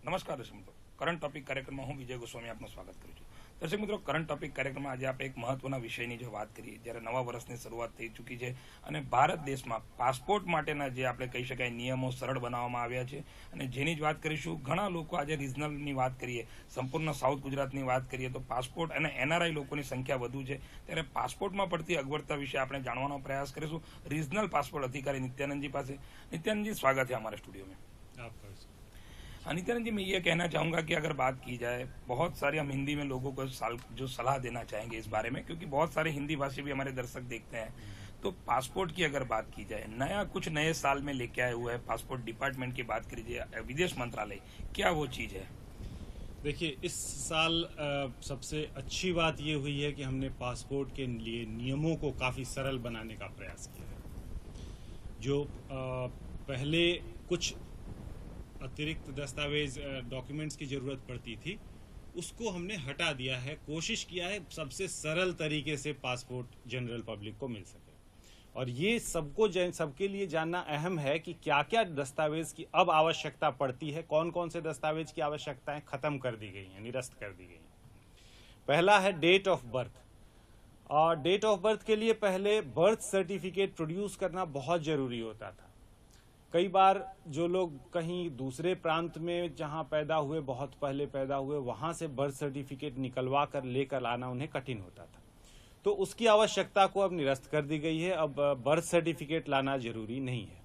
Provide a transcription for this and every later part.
નમસ્કાર દર્શક મિત્રો, કરંટ ટોપિક કાર્યક્રમમાં હું વિજય ગોસ્વામી આપનું સ્વાગત કરું છું. દર્શક મિત્રો, કરંટ ટોપિક કાર્યક્રમમાં આજે આપણે એક મહત્વના વિષયની જો વાત કરીએ, જ્યારે નવા વર્ષની શરૂઆત થઈ ચૂકી છે અને ભારત દેશમાં પાસપોર્ટ માટેના જે આપણે કહી શકાય નિયમો સરળ બનાવવામાં આવ્યા છે અને જેની જ વાત કરીશું. ઘણા લોકો આજે રિજનલની વાત કરીએ, સંપૂર્ણ સાઉથ ગુજરાતની વાત કરીએ તો પાસપોર્ટ અને એનઆરઆઈ લોકોની સંખ્યા વધુ છે, ત્યારે પાસપોર્ટમાં પડતી અગવડતા વિશે આપણે જાણવાનો પ્રયાસ કરીશું रीजनल पासपोर्ट अधिकारी नित्यानंद जी पास. नित्यानंद जी, स्वागत है हमारे स्टूडियो में. हाँ नित्यानंद जी, मैं ये कहना चाहूँगा कि अगर बात की जाए, बहुत सारे हम हिंदी में लोगों को जो सलाह देना चाहेंगे इस बारे में, क्योंकि बहुत सारे हिंदी भाषी भी हमारे दर्शक देखते हैं. तो पासपोर्ट की अगर बात की जाए, कुछ नए साल में लेके आए हुए है पासपोर्ट डिपार्टमेंट की बात कीजिए, विदेश मंत्रालय, क्या वो चीज़ है? देखिए, इस साल सबसे अच्छी बात ये हुई है कि हमने पासपोर्ट के लिए नियमों को काफ़ी सरल बनाने का प्रयास किया है. जो पहले कुछ अतिरिक्त दस्तावेज डॉक्यूमेंट्स की ज़रूरत पड़ती थी, उसको हमने हटा दिया है. कोशिश किया है सबसे सरल तरीके से पासपोर्ट जनरल पब्लिक को मिल सके. और ये सबके लिए जानना अहम है कि क्या क्या दस्तावेज की अब आवश्यकता पड़ती है, कौन कौन से दस्तावेज की आवश्यकताएं खत्म कर दी गई हैं, निरस्त कर दी गई हैं. पहला है डेट ऑफ बर्थ. और डेट ऑफ बर्थ के लिए पहले बर्थ सर्टिफिकेट प्रोड्यूस करना बहुत जरूरी होता था. कई बार जो लोग कहीं दूसरे प्रांत में जहां पैदा हुए, बहुत पहले पैदा हुए, वहां से बर्थ सर्टिफिकेट निकलवा कर लेकर आना उन्हें कठिन होता था. तो उसकी आवश्यकता को अब निरस्त कर दी गई है. अब बर्थ सर्टिफिकेट लाना जरूरी नहीं है.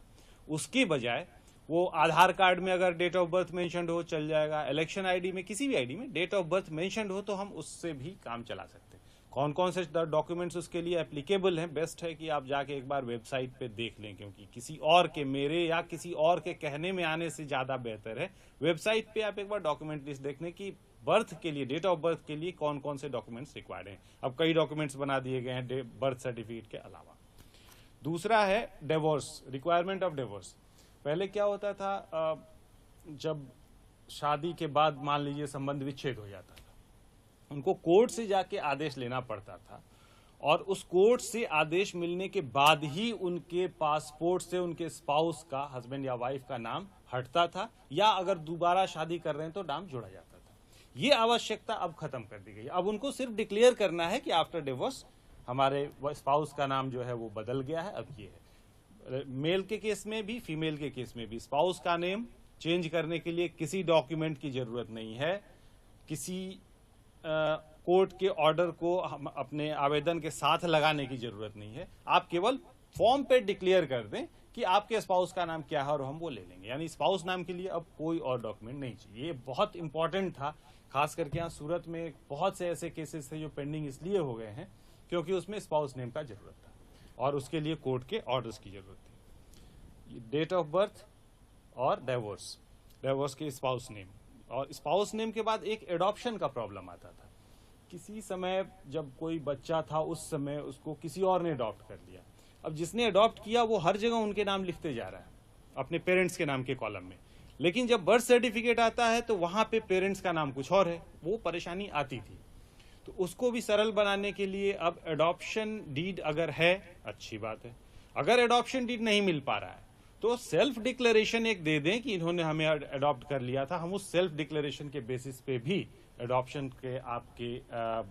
उसके बजाय वो आधार कार्ड में अगर डेट ऑफ बर्थ मेंशन्ड हो चल जाएगा, इलेक्शन आईडी में, किसी भी आईडी में डेट ऑफ बर्थ मेंशन्ड हो तो हम उससे भी काम चला सकते हैं. कौन कौन से डॉक्यूमेंट्स उसके लिए एप्लीकेबल हैं, बेस्ट है कि आप जाके एक बार वेबसाइट पे देख लें, क्योंकि किसी और के, मेरे या किसी और के कहने में आने से ज़्यादा बेहतर है वेबसाइट पे आप एक बार डॉक्यूमेंट लिस्ट देख लें कि बर्थ के लिए, डेट ऑफ बर्थ के लिए कौन कौन से डॉक्यूमेंट्स रिक्वायर्ड हैं. अब कई डॉक्यूमेंट्स बना दिए गए हैं बर्थ सर्टिफिकेट के अलावा. दूसरा है डिवोर्स, रिक्वायरमेंट ऑफ डिवोर्स. पहले क्या होता था, जब शादी के बाद मान लीजिए संबंध विच्छेद हो जाता था, उनको कोर्ट से जाके आदेश लेना पड़ता था, और उस कोर्ट से आदेश मिलने के बाद ही उनके पासपोर्ट से उनके स्पाउस का, हस्बैंड या वाइफ का नाम हटता था, या अगर दोबारा शादी कर रहे हैं तो नाम जोड़ा जाता था. ये आवश्यकता अब खत्म कर दी गई. अब उनको सिर्फ डिक्लेयर करना है कि आफ्टर डिवोर्स हमारे स्पाउस का नाम जो है वो बदल गया है. अब ये है मेल के केस में भी, फीमेल के केस में भी स्पाउस का नेम चेंज करने के लिए किसी डॉक्यूमेंट की जरूरत नहीं है. किसी कोर्ट के ऑर्डर को हम अपने आवेदन के साथ लगाने की जरूरत नहीं है. आप केवल फॉर्म पे डिक्लेयर कर दें कि आपके स्पाउस का नाम क्या है और हम वो ले लेंगे. यानी स्पाउस नाम के लिए अब कोई और डॉक्यूमेंट नहीं चाहिए. ये बहुत इंपॉर्टेंट था. खास करके यहाँ सूरत में बहुत से ऐसे केसेस थे जो पेंडिंग इसलिए हो गए हैं क्योंकि उसमें स्पाउस नेम का जरूरत था और उसके लिए कोर्ट के ऑर्डर्स की जरूरत थी. डेट ऑफ बर्थ और डिवोर्स के स्पाउस नेम, और स्पाउस नेम के बाद एक एडॉप्शन का प्रॉब्लम आता था. किसी समय जब कोई बच्चा था, उस समय उसको किसी और ने अडॉप्ट कर लिया. अब जिसने अडॉप्ट किया वो हर जगह उनके नाम लिखते जा रहा है अपने पेरेंट्स के नाम के कॉलम में, लेकिन जब बर्थ सर्टिफिकेट आता है तो वहां पे पेरेंट्स का नाम कुछ और है. वो परेशानी आती थी. तो उसको भी सरल बनाने के लिए अब एडॉप्शन डीड अगर है, अच्छी बात है. अगर एडॉप्शन डीड नहीं मिल पा रहा है तो सेल्फ डिक्लेरेशन एक दे दें कि इन्होंने हमें अडॉप्ट कर लिया था. हम उस सेल्फ डिक्लेरेशन के बेसिस पे भी एडॉप्शन के आपके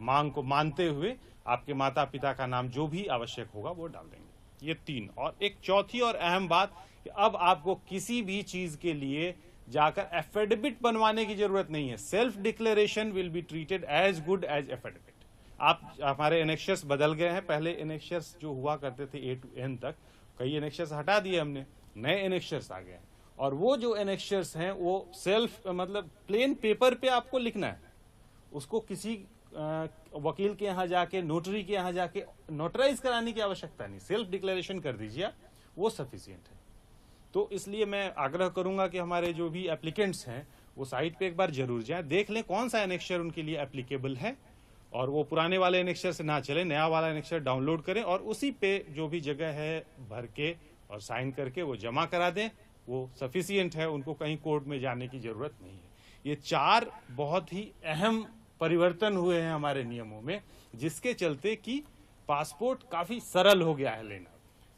मांग को मानते हुए आपके माता पिता का नाम जो भी आवश्यक होगा वो डाल देंगे. ये 3. और एक चौथी और अहम बात कि अब आपको किसी भी चीज के लिए जाकर एफिडेविट बनवाने की जरूरत नहीं है. Self declaration will be treated as good as affidavit. आप, हमारे एनेक्शर्स बदल गए हैं. पहले एनेक्शर्स जो हुआ करते थे A to N तक, कई एनेक्शर्स हटा दिए हमने, नए एनेक्शर्स आ गए हैं. और वो जो एनेक्शर्स हैं वो सेल्फ, मतलब प्लेन पेपर पे आपको लिखना है. उसको किसी वकील के यहाँ जाके, नोटरी के यहाँ जाके नोटराइज कराने की आवश्यकता नहीं. सेल्फ डिक्लेरेशन कर दीजिए, वो सफिशियंट है. तो इसलिए मैं आग्रह करूंगा कि हमारे जो भी एप्लीकेंट्स हैं वो साइट पे एक बार जरूर जाएं, देख लें कौन सा एनेक्शर उनके लिए एप्लीकेबल है, और वो पुराने वाले एनेक्शर से ना चले, नया वाला एनेक्शर डाउनलोड करें और उसी पे जो भी जगह है भर के और साइन करके वो जमा करा दें. वो सफिशियंट है, उनको कहीं कोर्ट में जाने की जरूरत नहीं है. ये 4 बहुत ही अहम परिवर्तन हुए हैं हमारे नियमों में, जिसके चलते कि पासपोर्ट काफी सरल हो गया है लेना.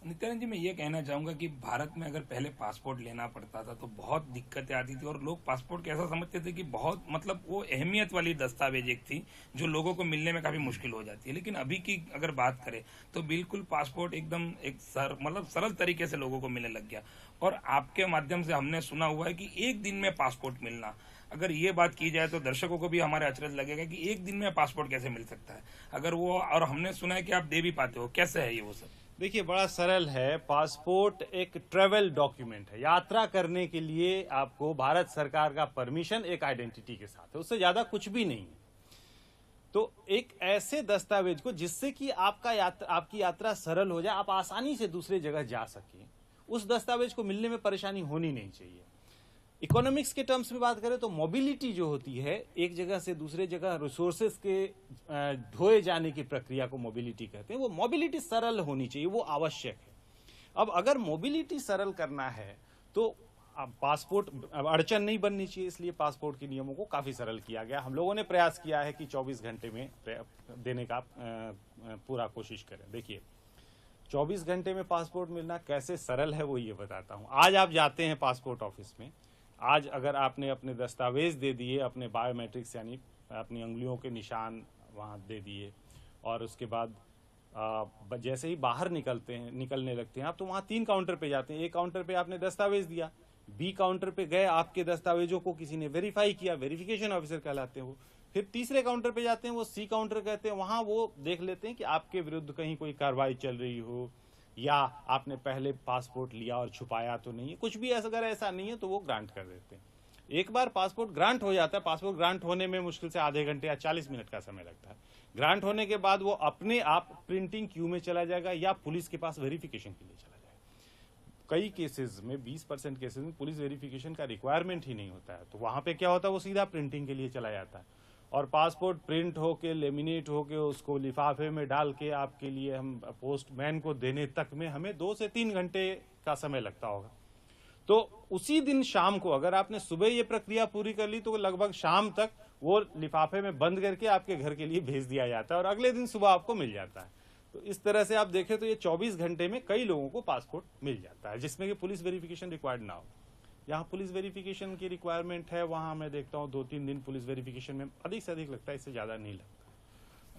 नित्यानंद जी, मैं ये कहना चाहूंगा कि भारत में अगर पहले पासपोर्ट लेना पड़ता था तो बहुत दिक्कतें आती थी और लोग पासपोर्ट को ऐसा समझते थे कि बहुत मतलब वो अहमियत वाली दस्तावेज एक थी जो लोगों को मिलने में काफी मुश्किल हो जाती है। लेकिन अभी की अगर बात करें तो बिल्कुल पासपोर्ट एकदम एक सरल तरीके से लोगों को मिलने लग गया। और आपके माध्यम से हमने सुना हुआ है कि एक दिन में पासपोर्ट मिलना, अगर ये बात की जाए तो दर्शकों को भी हमारे अचरज लगेगा कि एक दिन में पासपोर्ट कैसे मिल सकता है अगर वो, और हमने सुना है कि आप दे भी पाते हो, कैसे है ये वो सब? देखिए, बड़ा सरल है। पासपोर्ट एक ट्रेवल डॉक्यूमेंट है। यात्रा करने के लिए आपको भारत सरकार का परमिशन एक आइडेंटिटी के साथ है, उससे ज्यादा कुछ भी नहीं है। तो एक ऐसे दस्तावेज को जिससे कि आपकी यात्रा सरल हो जाए, आप आसानी से दूसरे जगह जा सके, उस दस्तावेज को मिलने में परेशानी होनी नहीं चाहिए। इकोनॉमिक्स के टर्म्स में बात करें तो मोबिलिटी जो होती है, एक जगह से दूसरे जगह रिसोर्सेज के ढोए जाने की प्रक्रिया को मोबिलिटी कहते हैं। वो मोबिलिटी सरल होनी चाहिए, वो आवश्यक है। अब अगर मोबिलिटी सरल करना है तो पासपोर्ट अड़चन नहीं बननी चाहिए, इसलिए पासपोर्ट के नियमों को काफी सरल किया गया। हम लोगों ने प्रयास किया है कि 24 घंटे में देने का पूरा कोशिश करें। देखिए, 24 घंटे में पासपोर्ट मिलना कैसे सरल है वो ये बताता हूं। आज आप जाते हैं पासपोर्ट ऑफिस में, आज अगर आपने अपने दस्तावेज दे दिए, अपने बायोमेट्रिक्स यानी अपनी उंगलियों के निशान वहाँ दे दिए, और उसके बाद जैसे ही बाहर निकलने लगते हैं आप, तो वहाँ 3 काउंटर पे जाते हैं। एक काउंटर पे आपने दस्तावेज दिया, बी काउंटर पे गए, आपके दस्तावेजों को किसी ने वेरीफाई किया, वेरिफिकेशन ऑफिसर कहलाते हैं वो। फिर तीसरे काउंटर पे जाते हैं, वो सी काउंटर कहते हैं, वहाँ वो देख लेते हैं कि आपके विरुद्ध कहीं कोई कार्रवाई चल रही हो, या आपने पहले पासपोर्ट लिया और छुपाया तो नहीं है, कुछ भी अगर ऐसा नहीं है तो वो ग्रांट कर देते हैं। एक बार पासपोर्ट ग्रांट हो जाता है, पासपोर्ट ग्रांट होने में मुश्किल से आधे घंटे या 40 मिनट का समय लगता है। ग्रांट होने के बाद वो अपने आप प्रिंटिंग क्यू में चला जाएगा या पुलिस के पास वेरिफिकेशन के लिए चला जाएगा। कई केसेस में 20% केसेस में पुलिस वेरिफिकेशन का रिक्वायरमेंट ही नहीं होता है, तो वहां पे क्या होता है, वो सीधा प्रिंटिंग के लिए चला जाता है, और पासपोर्ट प्रिंट होके, लेमिनेट होके, उसको लिफाफे में डाल के आपके लिए हम पोस्टमैन को देने तक में हमें 2 से 3 घंटे का समय लगता होगा। तो उसी दिन शाम को अगर आपने सुबह ये प्रक्रिया पूरी कर ली तो लगभग शाम तक वो लिफाफे में बंद करके आपके घर के लिए भेज दिया जाता है और अगले दिन सुबह आपको मिल जाता है। तो इस तरह से आप देखें तो ये 24 घंटे में कई लोगों को पासपोर्ट मिल जाता है, जिसमें कि पुलिस वेरिफिकेशन रिक्वायर्ड ना हो। यहाँ पुलिस वेरिफिकेशन की रिक्वायरमेंट है, वहां मैं देखता हूँ 2-3 दिन पुलिस वेरिफिकेशन में अधिक से अधिक लगता है, इससे ज्यादा नहीं लगता।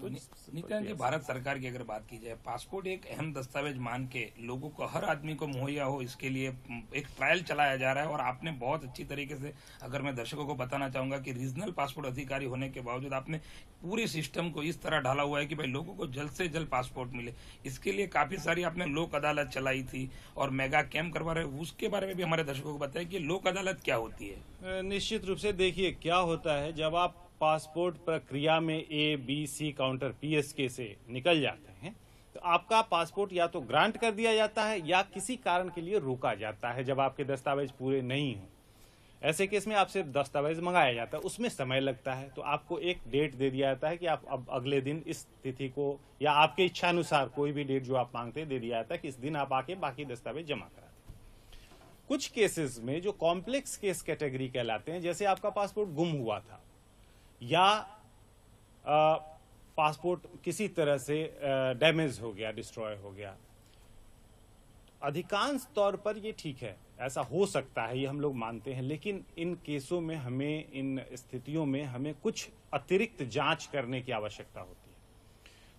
तो नित्यानंद जी, भारत सरकार की अगर बात की जाए, पासपोर्ट एक अहम दस्तावेज मान के लोगों को, हर आदमी को मुहैया हो, इसके लिए एक ट्रायल चलाया जा रहा है। और आपने बहुत अच्छी तरीके से, अगर मैं दर्शकों को बताना चाहूंगा कि रीजनल पासपोर्ट अधिकारी होने के बावजूद आपने पूरे सिस्टम को इस तरह ढाला हुआ है कि भाई लोगों को जल्द से जल्द पासपोर्ट मिले। इसके लिए काफी सारी आपने लोक अदालत चलाई थी और मेगा कैंप करवा रहे, उसके बारे में भी हमारे दर्शकों को बताया कि लोक अदालत क्या होती है। निश्चित रूप से देखिए, क्या होता है, जब आप पासपोर्ट प्रक्रिया में ए, बी, सी काउंटर PSK से निकल जाते हैं तो आपका पासपोर्ट या तो ग्रांट कर दिया जाता है या किसी कारण के लिए रोका जाता है जब आपके दस्तावेज पूरे नहीं हो। ऐसे केस में आपसे दस्तावेज मंगाया जाता है, उसमें समय लगता है, तो आपको एक डेट दे दिया जाता है कि आप अब अगले दिन इस तिथि को, या आपके इच्छानुसार कोई भी डेट जो आप मांगते हैं दे दिया जाता है कि इस दिन आप आके बाकी दस्तावेज जमा करा दें। कुछ केसेस में जो कॉम्प्लेक्स केस कैटेगरी कहलाते हैं, जैसे आपका पासपोर्ट गुम हुआ था या पासपोर्ट किसी तरह से डैमेज हो गया, डिस्ट्रॉय हो गया, अधिकांश तौर पर ये ठीक है, ऐसा हो सकता है, ये हम लोग मानते हैं। लेकिन इन केसों में हमें, इन स्थितियों में हमें कुछ अतिरिक्त जांच करने की आवश्यकता होती है।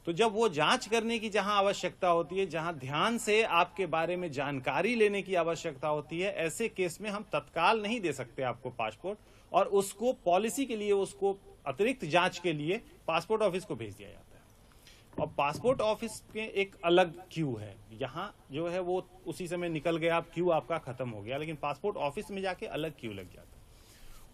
तो जब वो जांच करने की जहां आवश्यकता होती है, जहां ध्यान से आपके बारे में जानकारी लेने की आवश्यकता होती है, ऐसे केस में हम तत्काल नहीं दे सकते आपको पासपोर्ट, और उसको पॉलिसी के लिए, उसको अतिरिक्त जांच के लिए पासपोर्ट ऑफिस को भेज दिया जाता है। और पासपोर्ट ऑफिस के एक अलग क्यू है, यहाँ जो है वो उसी समय निकल गया, क्यू आपका खत्म हो गया, लेकिन पासपोर्ट ऑफिस में जाके अलग क्यू लग जाता है।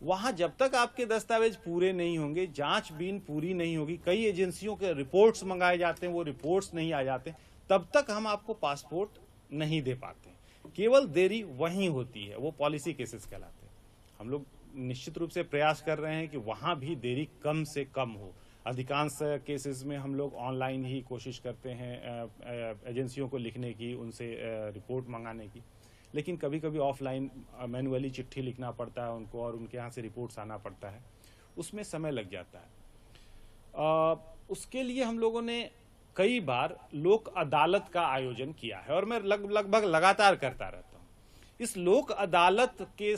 वहां जब तक आपके दस्तावेज पूरे नहीं होंगे, जांच बीन पूरी नहीं होगी, कई एजेंसियों के रिपोर्ट्स मंगाए जाते हैं, वो रिपोर्ट्स नहीं आ जाते, तब तक हम आपको पासपोर्ट नहीं दे पाते। केवल देरी वहीं होती है, वो पॉलिसी केसेस कहलाते हैं। हम लोग निश्चित रूप से प्रयास कर रहे हैं कि वहां भी देरी कम से कम हो। अधिकांश केसेस में हम लोग ऑनलाइन ही कोशिश करते हैं एजेंसियों को लिखने की, उनसे रिपोर्ट मंगाने की, लेकिन कभी कभी ऑफलाइन मैनुअली चिट्ठी लिखना पड़ता है उनको और उनके यहाँ से रिपोर्ट्स आना पड़ता है, उसमें समय लग जाता है। उसके लिए हम लोगों ने कई बार लोक अदालत का आयोजन किया है और मैं लगभग लगातार करता रहता हूं। इस लोक अदालत के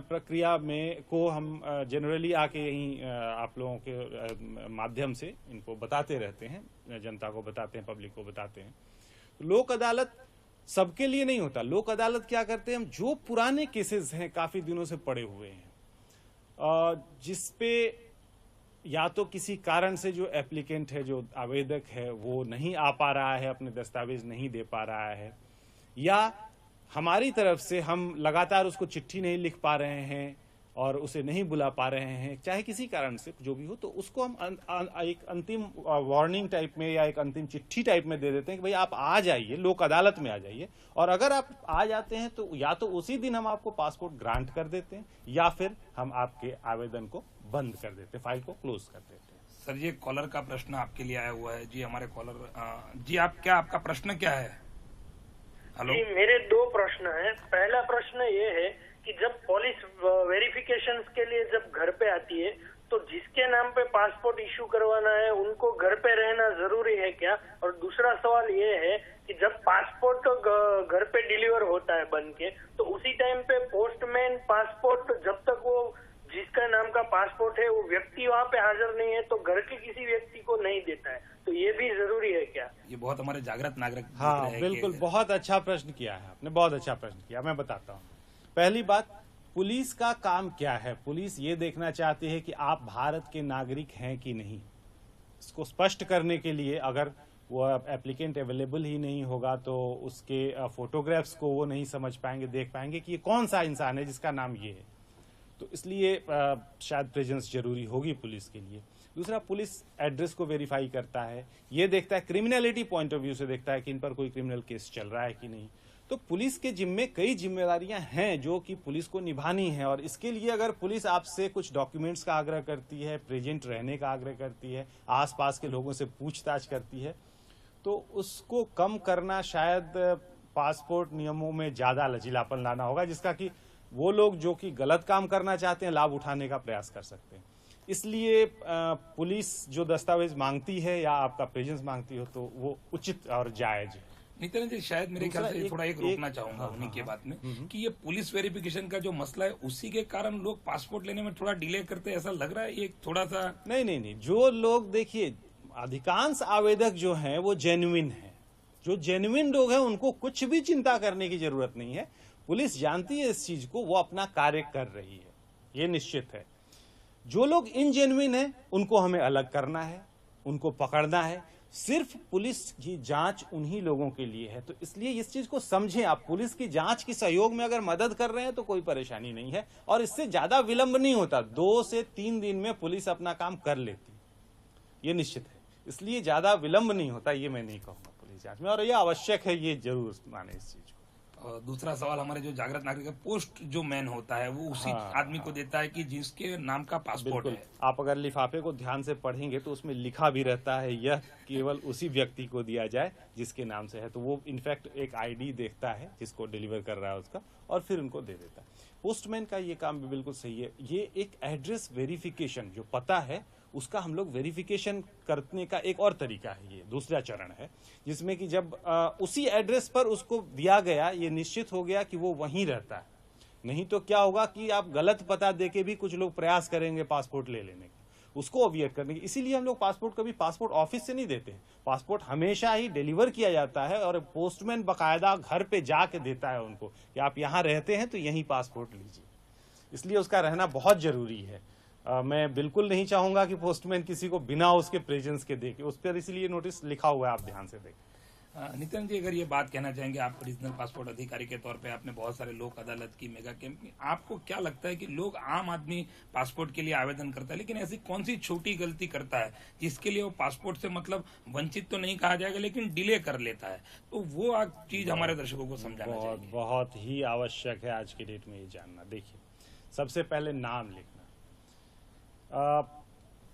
प्रक्रिया में को हम जनरली आके यहीं आप लोगों के माध्यम से इनको बताते रहते हैं, जनता को बताते हैं, पब्लिक को बताते हैं। लोक अदालत सबके लिए नहीं होता। लोक अदालत क्या करते हैं, हम जो पुराने केसेस हैं काफी दिनों से पड़े हुए हैं, जिसपे या तो किसी कारण से जो एप्लीकेंट है, जो आवेदक है, वो नहीं आ पा रहा है, अपने दस्तावेज नहीं दे पा रहा है, या हमारी तरफ से हम लगातार उसको चिट्ठी नहीं लिख पा रहे हैं और उसे नहीं बुला पा रहे हैं, चाहे किसी कारण से जो भी हो, तो उसको हम एक अंतिम वार्निंग टाइप में या एक अंतिम चिट्ठी टाइप में दे देते हैं कि भाई आप आ जाइए, लोक अदालत में आ जाइए, और अगर आप आ जाते हैं तो या तो उसी दिन हम आपको पासपोर्ट ग्रांट कर देते हैं या फिर हम आपके आवेदन को बंद कर देते हैं, फाइल को क्लोज कर देते हैं। सर, ये कॉलर का प्रश्न आपके लिए आया हुआ है जी। हमारे कॉलर जी, आपका प्रश्न क्या है? हेलो जी, मेरे 2 प्रश्न हैं। पहला प्रश्न ये है कि जब पुलिस वेरिफिकेशन के लिए जब घर पे आती है तो जिसके नाम पे पासपोर्ट इशू करवाना है उनको घर पे रहना जरूरी है क्या? और दूसरा सवाल ये है कि जब पासपोर्ट घर पे डिलीवर होता है बन के, तो उसी टाइम पे पोस्टमैन पासपोर्ट, जब तक वो जिसका नाम का पासपोर्ट है वो व्यक्ति वहाँ पे हाजिर नहीं है तो घर के किसी व्यक्ति को नहीं देता है, तो ये भी जरूरी है क्या? ये बहुत हमारे जागृत नागरिक हाँ, बिल्कुल, बहुत अच्छा प्रश्न किया है आपने, बहुत अच्छा प्रश्न किया। मैं बताता हूँ। पहली बात, पुलिस का काम क्या है? पुलिस ये देखना चाहती है कि आप भारत के नागरिक हैं कि नहीं। इसको स्पष्ट करने के लिए अगर वो एप्लीकेंट अवेलेबल ही नहीं होगा तो उसके फोटोग्राफ्स को वो नहीं समझ पाएंगे, देख पाएंगे कि ये कौन सा इंसान है जिसका नाम ये है। तो इसलिए शायद प्रेजेंस जरूरी होगी पुलिस के लिए। दूसरा, पुलिस एड्रेस को वेरीफाई करता है, ये देखता है, क्रिमिनलिटी पॉइंट ऑफ व्यू से देखता है कि इन पर कोई क्रिमिनल केस चल रहा है कि नहीं। तो पुलिस के जिम्मे कई जिम्मेदारियां हैं जो कि पुलिस को निभानी है, और इसके लिए अगर पुलिस आपसे कुछ डॉक्यूमेंट्स का आग्रह करती है, प्रेजेंट रहने का आग्रह करती है, आसपास के लोगों से पूछताछ करती है, तो उसको कम करना शायद पासपोर्ट नियमों में ज्यादा लचीलापन लाना होगा, जिसका कि वो लोग जो कि गलत काम करना चाहते हैं लाभ उठाने का प्रयास कर सकते हैं। इसलिए पुलिस जो दस्तावेज मांगती है या आपका प्रेजेंस मांगती हो तो वो उचित और जायज है। नितिन जी, शायद मेरे ख्याल से थोड़ा एक रोकना चाहूंगा उन्हीं के बात में कि ये पुलिस वेरिफिकेशन का जो मसला है उसी के कारण लोग पासपोर्ट लेने में थोड़ा डिले करते हैं, ऐसा लग रहा है ये थोड़ा सा। नहीं, जो लोग, देखिए, अधिकांश आवेदक जो हैं वो जेन्युइन हैं। जो जेन्युइन लोग हैं उनको कुछ भी चिंता करने की जरूरत नहीं है। पुलिस जानती है इस चीज को, वो अपना कार्य कर रही है, ये निश्चित है। जो लोग इनजेन्युइन हैं उनको हमें अलग करना है, उनको पकड़ना है। सिर्फ पुलिस की जांच उन्हीं लोगों के लिए है, तो इसलिए इस चीज को समझें आप। पुलिस की जांच के सहयोग में अगर मदद कर रहे हैं तो कोई परेशानी नहीं है, और इससे ज्यादा विलंब नहीं होता। 2 से 3 दिन में पुलिस अपना काम कर लेती, ये निश्चित है। इसलिए ज्यादा विलंब नहीं होता, ये मैं नहीं कहूंगा पुलिस जांच में, और ये आवश्यक है, ये जरूर माने इस चीज को। और दूसरा सवाल, हमारे जो जागृत नागरिक है, पोस्ट जो मैन होता है वो उसी आदमी को देता है कि जिसके नाम का पासपोर्ट है। आप अगर लिफाफे को ध्यान से पढ़ेंगे तो उसमें लिखा भी रहता है यह केवल उसी व्यक्ति को दिया जाए जिसके नाम से है। तो वो इनफैक्ट एक आईडी देखता है जिसको डिलीवर कर रहा है उसका, और फिर उनको दे देता है। पोस्टमैन का ये काम भी बिल्कुल सही है। ये एक एड्रेस वेरिफिकेशन, जो पता है उसका हम लोग वेरिफिकेशन करने का एक और तरीका है, ये दूसरा चरण है, जिसमें कि जब उसी एड्रेस पर उसको दिया गया, ये निश्चित हो गया कि वो वहीं रहता है। नहीं तो क्या होगा कि आप गलत पता देके भी कुछ लोग प्रयास करेंगे पासपोर्ट ले लेने का, उसको अवॉइड करने की। इसीलिए हम लोग पासपोर्ट कभी पासपोर्ट ऑफिस से नहीं देते हैं। पासपोर्ट हमेशा ही डिलीवर किया जाता है, और पोस्टमैन बाकायदा घर पे जाके देता है उनको कि आप यहाँ रहते हैं तो यहीं पासपोर्ट लीजिए। इसलिए उसका रहना बहुत जरूरी है। मैं बिल्कुल नहीं चाहूंगा कि पोस्टमैन किसी को बिना उसके प्रेजेंस के देखे, उस पर इसलिए नोटिस लिखा हुआ है, आप ध्यान से देखें। नितिन जी, अगर ये बात कहना चाहेंगे, आप रीजनल पासपोर्ट अधिकारी के तौर पे आपने बहुत सारे लोक अदालत की, मेगा कैंप की, आपको क्या लगता है कि लोग, आम आदमी पासपोर्ट के लिए आवेदन करता है, लेकिन ऐसी कौन सी छोटी गलती करता है जिसके लिए वो पासपोर्ट से मतलब वंचित तो नहीं कहा जाएगा लेकिन डिले कर लेता है? तो वो चीज हमारे दर्शकों को समझाना चाहिए। बहुत ही आवश्यक है आज के डेट में ये जानना। देखिए, सबसे पहले नाम लिखना।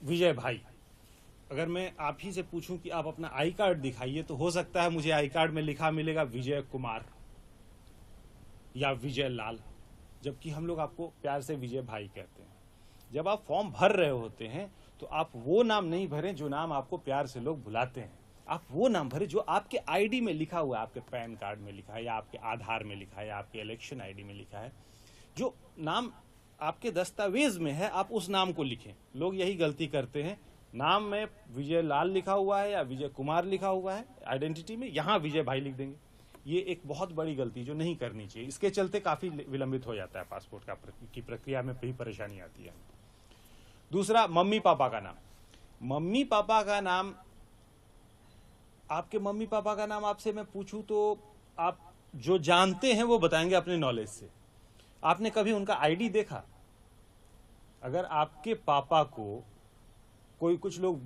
विजय भाई, अगर मैं आप ही से पूछूं कि आप अपना आई कार्ड दिखाइए, तो हो सकता है मुझे आई कार्ड में लिखा मिलेगा विजय कुमार या विजय लाल, जबकि हम लोग आपको प्यार से विजय भाई कहते हैं। जब आप फॉर्म भर रहे होते हैं तो आप वो नाम नहीं भरें जो नाम आपको प्यार से लोग बुलाते हैं। आप वो नाम भरें जो आपके आईडी में लिखा हुआ है, आपके पैन कार्ड में लिखा है, या आपके आधार में लिखा है, या आपके इलेक्शन आईडी में लिखा है। जो नाम आपके दस्तावेज में है आप उस नाम को लिखें। लोग यही गलती करते हैं, नाम में विजय लाल लिखा हुआ है या विजय कुमार लिखा हुआ है आइडेंटिटी में, यहाँ विजय भाई लिख देंगे। ये एक बहुत बड़ी गलती जो नहीं करनी चाहिए। इसके चलते काफी विलंबित हो जाता है पासपोर्ट की प्रक्रिया में भी परेशानी आती है। दूसरा, मम्मी पापा का नाम। मम्मी पापा का नाम, आपके मम्मी पापा का नाम आपसे मैं पूछूं तो आप जो जानते हैं वो बताएंगे अपने नॉलेज से। आपने कभी उनका आईडी देखा? अगर आपके पापा को कोई कुछ लोग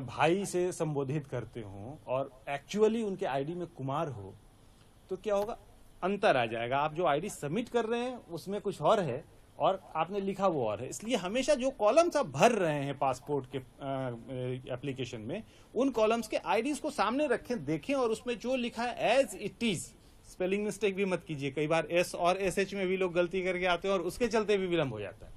भाई से संबोधित करते हों और एक्चुअली उनके आईडी में कुमार हो तो क्या होगा? अंतर आ जाएगा। आप जो आईडी सबमिट कर रहे हैं उसमें कुछ और है और आपने लिखा वो और है। इसलिए हमेशा जो कॉलम्स आप भर रहे हैं पासपोर्ट के एप्लीकेशन में, उन कॉलम्स के आईडीज को सामने रखें, देखें, और उसमें जो लिखा है as it is. Spelling mistake भी मत कीजिए। कई बार एस और एसएच में भी लोग गलती करके आते हैं और उसके चलते भी विलंब हो जाता है।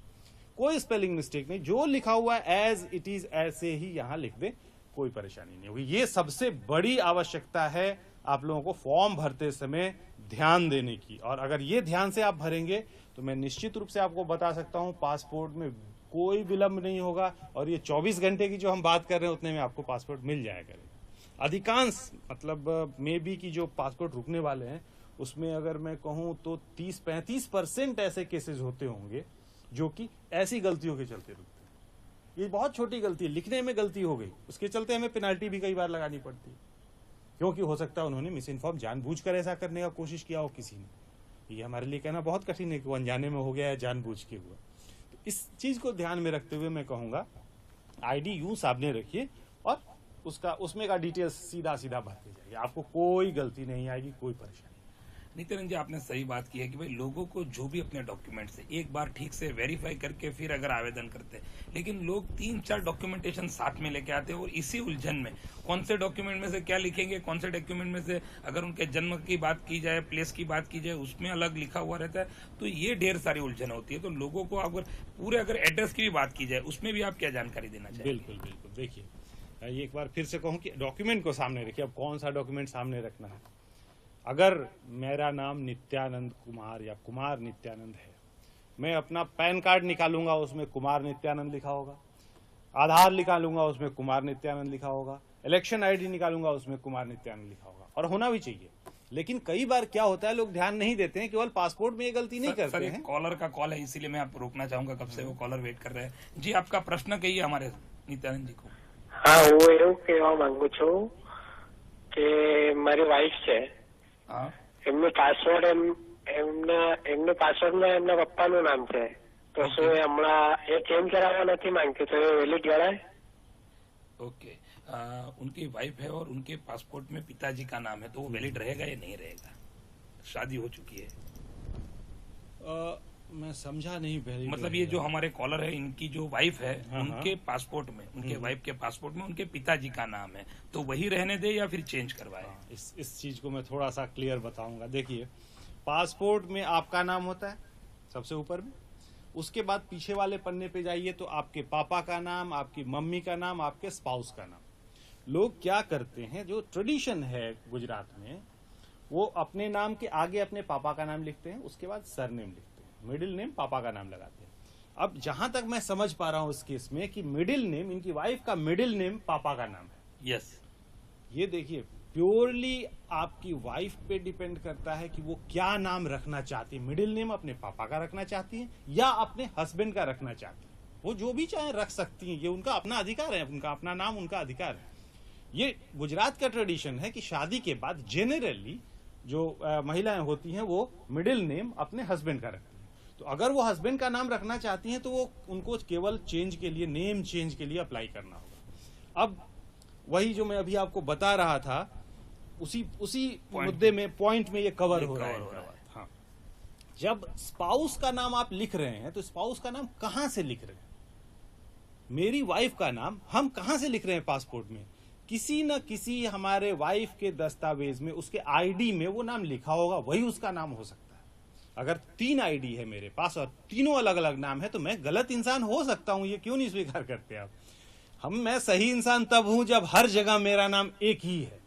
कोई स्पेलिंग मिस्टेक नहीं, जो लिखा हुआ है एज इट इज ऐसे ही यहां लिख दे, कोई परेशानी नहीं होगी। ये सबसे बड़ी आवश्यकता है आप लोगों को फॉर्म भरते समय ध्यान देने की। और अगर ये ध्यान से आप भरेंगे तो मैं निश्चित रूप से आपको बता सकता हूं पासपोर्ट में कोई विलंब नहीं होगा। और ये 24 घंटे की जो हम बात कर रहे हैं उतने में आपको पासपोर्ट मिल जाया करेगा। अधिकांश मतलब मे बी की जो पासपोर्ट रुकने वाले हैं उसमें अगर मैं कहूं तो 30-35% ऐसे केसेस होते होंगे जो कि ऐसी गलतियों के चलते रुकते हैं। ये बहुत छोटी गलती है, लिखने में गलती हो गई, उसके चलते हमें पेनाल्टी भी कई बार लगानी पड़ती है, क्योंकि हो सकता है उन्होंने मिस इन्फॉर्म जानबूझकर ऐसा करने का कोशिश किया हो किसी ने। ये हमारे लिए कहना बहुत कठिन है कि वो अनजाने में हो गया है जानबूझ के हुआ। तो इस चीज को ध्यान में रखते हुए मैं कहूंगा आईडी यूं सामने रखिए और उसमें का डिटेल्स सीधा सीधा भरते जाइए, आपको कोई गलती नहीं आएगी, कोई परेशानी। नित्यानंद जी, आपने सही बात की है कि भाई लोगों को जो भी अपने डॉक्यूमेंट से एक बार ठीक से वेरीफाई करके फिर अगर आवेदन करते हैं, लेकिन लोग 3-4 डॉक्यूमेंटेशन साथ में लेके आते हैं और इसी उलझन में कौन से डॉक्यूमेंट में से क्या लिखेंगे, कौन से डॉक्यूमेंट में से अगर उनके जन्म की बात की जाए, प्लेस की बात की जाए, उसमें अलग लिखा हुआ रहता है, तो ये ढेर सारी उलझन होती है। तो लोगों को अगर एड्रेस की भी बात की जाए उसमें भी आप क्या जानकारी देना चाहिए? बिल्कुल बिल्कुल। देखिए, ये एक बार फिर से कहूं कि डॉक्यूमेंट को सामने रखिए। अब कौन सा डॉक्यूमेंट सामने रखना है? अगर मेरा नाम नित्यानंद कुमार या कुमार नित्यानंद है, मैं अपना पैन कार्ड निकालूंगा उसमें कुमार नित्यानंद लिखा होगा, आधार निकालूंगा उसमें कुमार नित्यानंद लिखा होगा, इलेक्शन आईडी निकालूंगा उसमें कुमार नित्यानंद लिखा होगा, और होना भी चाहिए। लेकिन कई बार क्या होता है, लोग ध्यान नहीं देते हैं, केवल पासपोर्ट में ये गलती नहीं करते हैं। कॉलर का कॉल है, इसीलिए मैं आप रोकना चाहूंगा, कब से वो कॉलर वेट कर रहे हैं। जी, आपका प्रश्न कहिए हमारे नित्यानंद जी को। हाँ, હું એવું કહેવા માંગુ છું કે મારી વાઈફ છે, એમનું પાસવર્ડ એમનો પાસવર્ડમાં એમના પપ્પાનું નામ છે, તો શું હમણાં એ ચેન્જ કરાવવા નથી માંગતી, તો એ વેલિડ ગણાય? ओके, उनकी वाइफ है और उनके पासपोर्ट में पिताजी का नाम है, तो वो वैलिड रहेगा या नहीं रहेगा? शादी हो चुकी है। मैं समझा नहीं पहले। मतलब ये जो हमारे कॉलर है, इनकी जो वाइफ है, उनके पासपोर्ट में, उनके वाइफ के पासपोर्ट में उनके पिताजी का नाम है, तो वही रहने दे या फिर चेंज करवाए? इस चीज को मैं थोड़ा सा क्लियर बताऊंगा। देखिए, पासपोर्ट में आपका नाम होता है सबसे ऊपर में, उसके बाद पीछे वाले पन्ने पे जाइए तो आपके पापा का नाम, आपकी मम्मी का नाम, आपके स्पाउस का नाम। लोग क्या करते हैं, जो ट्रेडिशन है गुजरात में, वो अपने नाम के आगे अपने पापा का नाम लिखते हैं, उसके बाद सरनेम लिखते हैं, मिडिल नेम पापा का नाम लगाते हैं। अब जहां तक मैं समझ पा रहा हूं इस केस में कि मिडिल नेम, इनकी वाइफ का मिडिल नेम पापा का नाम है। यस, ये देखिए, प्योरली आपकी वाइफ पे डिपेंड करता है कि वो क्या नाम रखना चाहती है। मिडिल नेम अपने पापा का रखना चाहती है या अपने हस्बैंड का रखना चाहती है, वो जो भी चाहे रख सकती हैं, ये उनका अपना अधिकार है, उनका अपना नाम उनका अधिकार है। ये गुजरात का ट्रेडिशन है कि शादी के बाद जेनरली जो महिलाएं होती हैं वो मिडिल नेम अपने हस्बैंड का रखती हैं। तो अगर वो हस्बैंड का नाम रखना चाहती हैं तो वो उनको केवल चेंज के लिए, नेम चेंज के लिए अप्लाई करना होगा। अब वही जो मैं अभी आपको बता रहा था, उसी मुद्दे में, पॉइंट में ये कवर हो रहा है। हाँ, जब स्पाउस का नाम आप लिख रहे हैं तो स्पाउस का नाम कहां से लिख रहे हैं? मेरी वाइफ का नाम हम कहां से लिख रहे हैं पासपोर्ट में? किसी न किसी हमारे वाइफ के दस्तावेज में, उसके आईडी में वो नाम लिखा होगा, वही उसका नाम हो सकता है। अगर 3 आईडी है मेरे पास और तीनों अलग अलग नाम है तो मैं गलत इंसान हो सकता हूं, ये क्यों नहीं स्वीकार करते आप? मैं सही इंसान तब हूं जब हर जगह मेरा नाम एक ही है,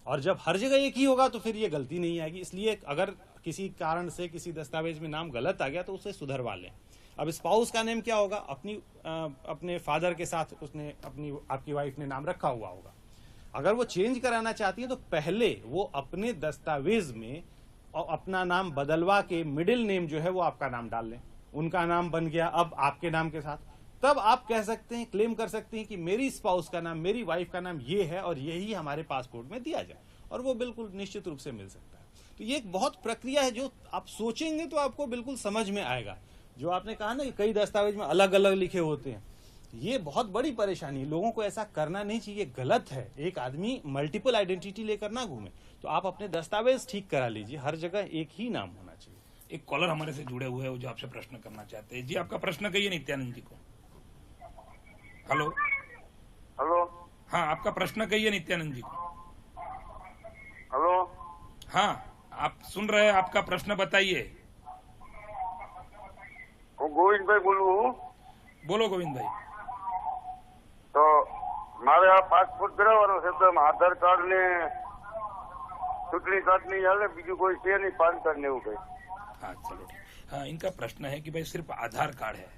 और जब हर जगह एक ही होगा तो फिर ये गलती नहीं आएगी। इसलिए अगर किसी कारण से किसी दस्तावेज में नाम गलत आ गया तो उसे सुधरवा लें। अब स्पाउस का नेम क्या होगा? अपने फादर के साथ उसने आपकी वाइफ ने नाम रखा हुआ होगा। अगर वो चेंज कराना चाहती है तो पहले वो अपने दस्तावेज में और अपना नाम बदलवा के मिडिल नेम जो है वो आपका नाम डाल लें। उनका नाम बन गया अब आपके नाम के साथ, तब आप कह सकते हैं, क्लेम कर सकते हैं कि मेरी स्पाउस का नाम, मेरी वाइफ का नाम ये है और यही हमारे पासपोर्ट में दिया जाए, और वो बिल्कुल निश्चित रूप से मिल सकता है। तो ये एक बहुत प्रक्रिया है जो आप सोचेंगे तो आपको बिल्कुल समझ में आएगा। जो आपने कहा ना कि कई दस्तावेज में अलग अलग लिखे होते हैं, ये बहुत बड़ी परेशानी। लोगों को ऐसा करना नहीं चाहिए, गलत है। एक आदमी मल्टीपल आइडेंटिटी लेकर ना घूमे, तो आप अपने दस्तावेज ठीक करा लीजिए, हर जगह एक ही नाम होना चाहिए। एक कॉलर हमारे से जुड़े हुए हैं जो आपसे प्रश्न करना चाहते हैं। जी, आपका प्रश्न कहिए नित्यानंद जी को। Hello hello. हाँ, आपका प्रश्न कहिए नित्यानंद जी को। हेलो। हाँ, आप सुन रहे हैं, आपका प्रश्न बताइए। गोविंद भाई बोलू। बोलो गोविंद भाई। तो મારે આ પાસપોર્ટ કરાવવાનો છે તો આધાર કાર્ડ ને ચૂંટણી કાર્ડ ની હાલે, બીજું કોઈ છે નહીં, પાન કાર્ડ ને એવું કઈ? हाँ चलो ठीक। हाँ, इनका प्रश्न है कि भाई सिर्फ आधार कार्ड है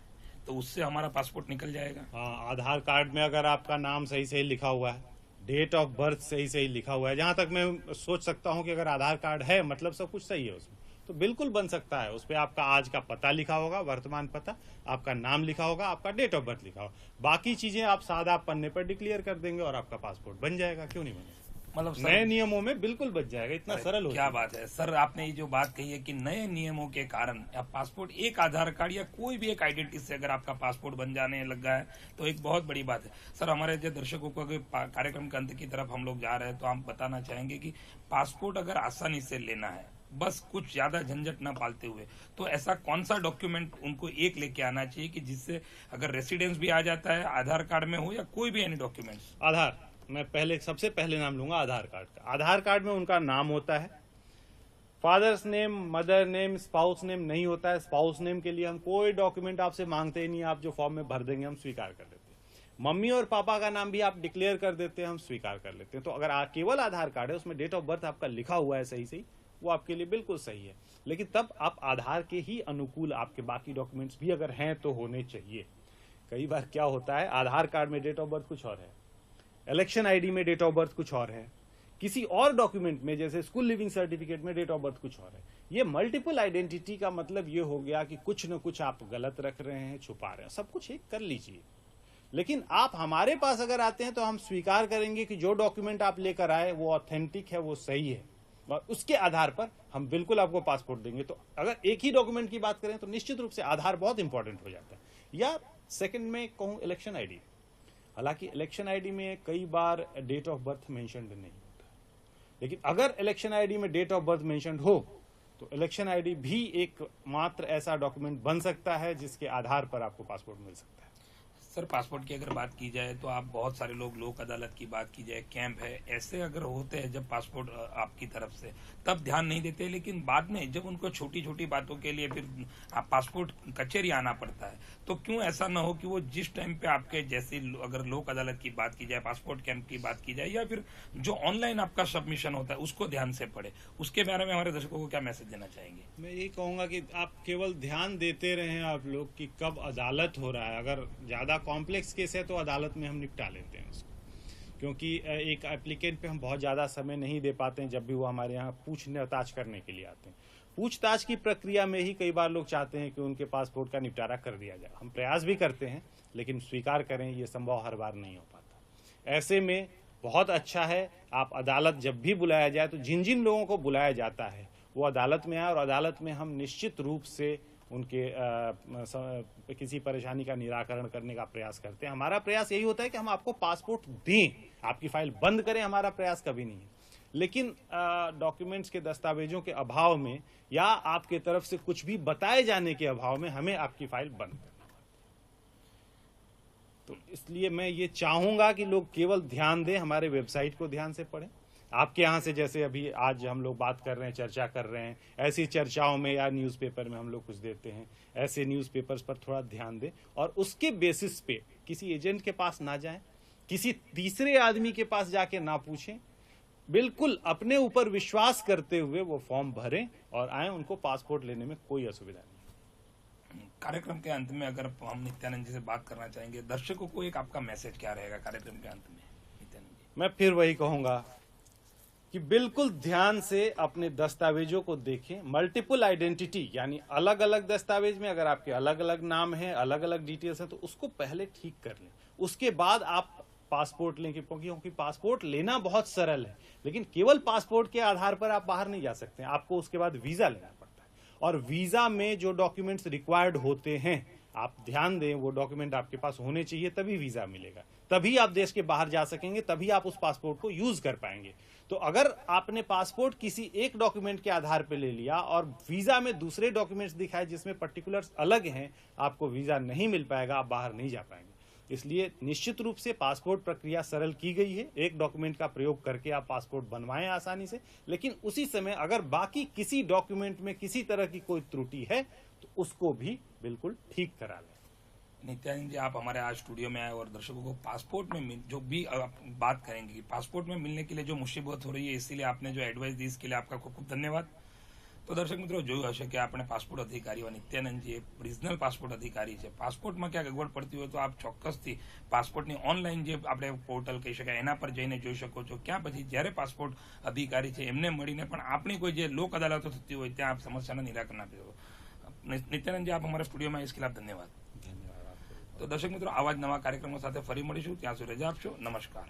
तो उससे हमारा पासपोर्ट निकल जाएगा? हाँ, आधार कार्ड में अगर आपका नाम सही सही लिखा हुआ है, डेट ऑफ बर्थ सही सही लिखा हुआ है, जहां तक मैं सोच सकता हूं कि अगर आधार कार्ड है मतलब सब कुछ सही है उसमें, तो बिल्कुल बन सकता है। उस पर आपका आज का पता लिखा होगा, वर्तमान पता, आपका नाम लिखा होगा, आपका डेट ऑफ बर्थ लिखा होगा, बाकी चीजें आप सादा पन्ने पर डिक्लेयर कर देंगे और आपका पासपोर्ट बन जाएगा। क्यों नहीं बनेगा? मतलब नए नियमों में बिल्कुल बच जाएगा, इतना सरल हो क्या बात है सर, आपने ये जो बात कही है कि नए नियमों के कारण आप पासपोर्ट, एक आधार कार्ड या कोई भी एक आइडेंटिटी से अगर आपका पासपोर्ट बन जाने लग गया है तो एक बहुत बड़ी बात है। सर, हमारे जो दर्शकों को अगर कार्यक्रम के अंत की तरफ हम लोग जा रहे हैं तो हम बताना चाहेंगे कि पासपोर्ट अगर आसानी से लेना है, बस कुछ ज्यादा झंझट ना पालते हुए, तो ऐसा कौन सा डॉक्यूमेंट उनको एक लेके आना चाहिए कि जिससे अगर रेसिडेंस भी आ जाता है, आधार कार्ड में हो या कोई भी एनी डॉक्यूमेंट्स? आधार, मैं सबसे पहले नाम लूंगा आधार कार्ड का। आधार कार्ड में उनका नाम होता है, father's name, mother name, spouse name नहीं होता है। स्पाउस नेम के लिए हम कोई डॉक्यूमेंट आपसे मांगते ही नहीं, आप जो फॉर्म में भर देंगे हम स्वीकार कर लेते हैं। मम्मी और पापा का नाम भी आप डिक्लेयर कर देते हैं, हम स्वीकार कर लेते हैं। तो अगर केवल आधार कार्ड है, उसमें डेट ऑफ बर्थ आपका लिखा हुआ है सही सही, वो आपके लिए बिल्कुल सही है। लेकिन तब आप आधार के ही अनुकूल आपके बाकी डॉक्यूमेंट्स भी अगर हैं तो होने चाहिए। कई बार क्या होता है, आधार कार्ड में डेट ऑफ बर्थ कुछ और है, इलेक्शन आईडी में डेट ऑफ बर्थ कुछ और है, किसी और डॉक्यूमेंट में जैसे स्कूल लिविंग सर्टिफिकेट में डेट ऑफ बर्थ कुछ और है। ये मल्टीपल आइडेंटिटी का मतलब ये हो गया कि कुछ न कुछ आप गलत रख रहे हैं, छुपा रहे हैं। सब कुछ एक कर लीजिए, लेकिन आप हमारे पास अगर आते हैं तो हम स्वीकार करेंगे कि जो डॉक्यूमेंट आप लेकर आए वो ऑथेंटिक है, वो सही है, और उसके आधार पर हम बिल्कुल आपको पासपोर्ट देंगे। तो अगर एक ही डॉक्यूमेंट की बात करें तो निश्चित रूप से आधार बहुत इंपॉर्टेंट हो जाता है। या सेकंड में कहूं इलेक्शन आईडी, हालांकि इलेक्शन आईडी में कई बार डेट ऑफ बर्थ मेंशन्ड नहीं होता, लेकिन अगर इलेक्शन आईडी में डेट ऑफ बर्थ मेंशन्ड हो तो इलेक्शन आईडी भी एक मात्र ऐसा डॉक्यूमेंट बन सकता है जिसके आधार पर आपको पासपोर्ट मिल सकता है। सर, पासपोर्ट की अगर बात की जाए तो आप बहुत सारे लोग, लोक अदालत की बात की जाए, कैंप है, ऐसे अगर होते हैं जब पासपोर्ट आपकी तरफ से, तब ध्यान नहीं देते, लेकिन बाद में जब उनको छोटी छोटी बातों के लिए फिर आप पासपोर्ट कचहरी आना पड़ता है, तो क्यों ऐसा ना हो कि वो जिस टाइम पे आपके जैसी, अगर लोक अदालत की बात की जाए, पासपोर्ट कैंप की बात की जाए, या फिर जो ऑनलाइन आपका सबमिशन होता है उसको ध्यान से पढ़े, उसके बारे में हमारे दर्शकों को क्या मैसेज देना चाहेंगे? मैं यही कहूंगा कि आप केवल ध्यान देते रहें आप लोग कि कब अदालत हो रहा है। अगर ज्यादा कॉम्प्लेक्स केस है तो अदालत में हम निपटा लेते हैं उसको, क्योंकि एक एप्लीकेंट पे हम बहुत ज्यादा समय नहीं दे पाते हैं जब भी वो हमारे यहाँ पूछताछ करने के लिए आते हैं। पूछताछ की प्रक्रिया में ही कई बार लोग चाहते हैं कि उनके पासपोर्ट का निपटारा कर दिया जाए। हम प्रयास भी करते हैं, लेकिन स्वीकार करें ये संभव हर बार नहीं हो पाता। ऐसे में बहुत अच्छा है आप अदालत जब भी बुलाया जाए तो जिन जिन लोगों को बुलाया जाता है वो अदालत में आए, और अदालत में हम निश्चित रूप से उनके किसी परेशानी का निराकरण करने का प्रयास करते हैं। हमारा प्रयास यही होता है कि हम आपको पासपोर्ट दें, आपकी फाइल बंद करें, हमारा प्रयास कभी नहीं है। लेकिन डॉक्यूमेंट्स के, दस्तावेजों के अभाव में या आपके तरफ से कुछ भी बताए जाने के अभाव में हमें आपकी फाइल बंद करना पड़ता है। तो इसलिए मैं ये चाहूंगा कि लोग केवल ध्यान दें, हमारे वेबसाइट को ध्यान से पढ़ें, आपके यहाँ से जैसे अभी आज हम लोग बात कर रहे हैं, चर्चा कर रहे हैं, ऐसी चर्चाओं में या न्यूज़पेपर में हम लोग कुछ देते हैं, ऐसे न्यूज़पेपर्स पर थोड़ा ध्यान दें और उसके बेसिस पे किसी एजेंट के पास ना जाएं, किसी तीसरे आदमी के पास जाके ना पूछें, बिल्कुल अपने ऊपर विश्वास करते हुए वो फॉर्म भरें और आए। उनको पासपोर्ट लेने में कोई असुविधा नहीं। कार्यक्रम के अंत में अगर हम नित्यानंद जी से बात करना चाहेंगे, दर्शकों को एक आपका मैसेज क्या रहेगा कार्यक्रम के अंत में नित्यानंद जी? मैं फिर वही कहूंगा कि बिल्कुल ध्यान से अपने दस्तावेजों को देखें। मल्टीपल आइडेंटिटी यानी अलग अलग दस्तावेज में अगर आपके अलग अलग नाम है, अलग अलग डिटेल्स है, तो उसको पहले ठीक कर लें, उसके बाद आप पासपोर्ट लें। क्योंकि पासपोर्ट लेना बहुत सरल है, लेकिन केवल पासपोर्ट के आधार पर आप बाहर नहीं जा सकते, आपको उसके बाद वीजा लेना पड़ता है और वीजा में जो डॉक्यूमेंट्स रिक्वायर्ड होते हैं आप ध्यान दें, वो डॉक्यूमेंट आपके पास होने चाहिए, तभी वीजा मिलेगा, तभी आप देश के बाहर जा सकेंगे, तभी आप उस पासपोर्ट को यूज कर पाएंगे। तो अगर आपने पासपोर्ट किसी एक डॉक्यूमेंट के आधार पर ले लिया और वीजा में दूसरे डॉक्यूमेंट्स दिखाए जिसमें पर्टिकुलर्स अलग हैं, आपको वीजा नहीं मिल पाएगा, आप बाहर नहीं जा पाएंगे। इसलिए निश्चित रूप से पासपोर्ट प्रक्रिया सरल की गई है, एक डॉक्यूमेंट का प्रयोग करके आप पासपोर्ट बनवाएं आसानी से, लेकिन उसी समय अगर बाकी किसी डॉक्यूमेंट में किसी तरह की कोई त्रुटि है तो उसको भी बिल्कुल ठीक करा लें। नित्यानंद जी, आप हमारे आज स्टूडियो में आए और दर्शकों को पासपोर्ट में जो भी आप बात करेंगे, पासपोर्ट में मिलने के लिए जो मुसीबत हो रही है, इसीलिए आपने जो एडवाइस दी इसके लिए आपका खूब खूब धन्यवाद। तो दर्शक મિત્રો જોયું હશે કે આપણે પાસપોર્ટ અધિકારી નિત્યાનંદજી રિજનલ પાસપોર્ટ અધિકારી છે। પાસપોર્ટમાં ક્યાંક અગવડ પડતી હોય તો આપ ચોક્કસથી પાસપોર્ટની ઓનલાઈન જે આપણે પોર્ટલ કહી શકાય એના પર જઈને જોઈ શકો છો। ક્યાં પછી જ્યારે પાસપોર્ટ અધિકારી છે એમને મળીને પણ આપણી કોઈ જે લોક અદાલતો થતી હોય ત્યાં આપ સમસ્યાનું નિરાકરણ આપી શકો। નિત્યાનંદજી, આપ અમારા સ્ટુડિયોમાં इसके लिए आप धन्यवाद। તો દર્શક મિત્રો, આવા જ નવા કાર્યક્રમો સાથે ફરી મળીશું, ત્યાં સુધી રજા આપશો। નમસ્કાર।